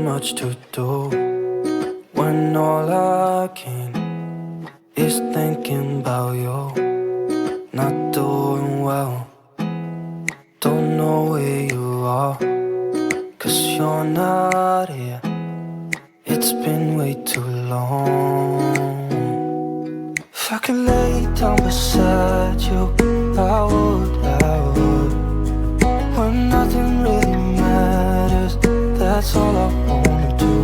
much to do when all I can is thinking about you. Not doing well, don't know where you are, 'cause you're not here. It's been way too long. If I could lay down beside you, I would, when nothing really matters, that's all I wanna do.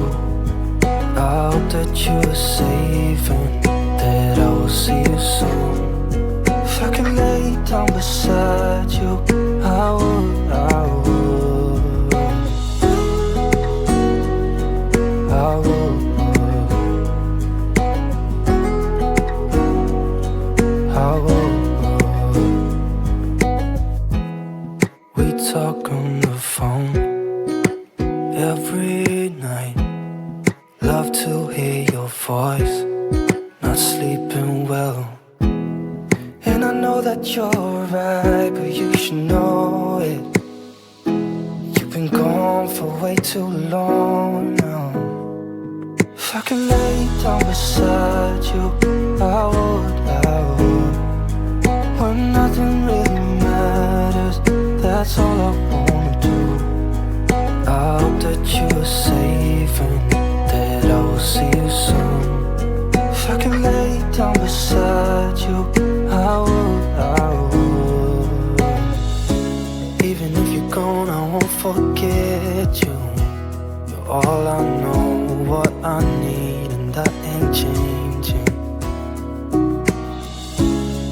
I hope that you are safe and that I will see you soon. If I could lay down beside you, I would, I would, I would, I would. We talk on the phone every night. Love to hear your voice, not sleeping well. And I know that you're right, but you should know it. You've been gone for way too long now. If I could lay down beside you, I would, when nothing really matters, that's all I wanna do. I hope that you are safe and that I will see you soon. If I can lay down beside you, I would, I would. Even if you're gone, I won't forget you. You're all I know, what I need, and that ain't changing.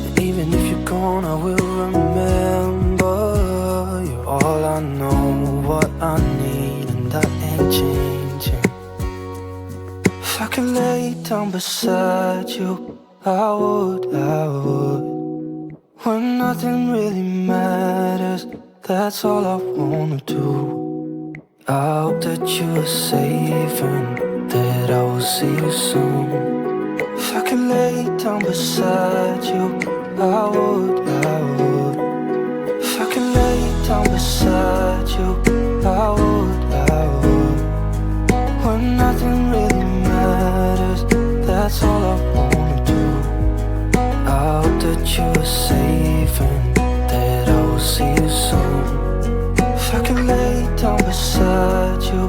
And even if you're gone, I will remember. You're all I know, what I need, and that ain't changing. If I could lay down beside you, I would, I would. When nothing really matters, that's all I wanna do. I hope that you are safe and that I will see you soon. If I could lay down beside you, I would, I would. If I could lay down beside you, I would, I would. When nothing really matters, that's all I wanna do. I hope that you are safe and that I will see you soon. If I could lay down beside you,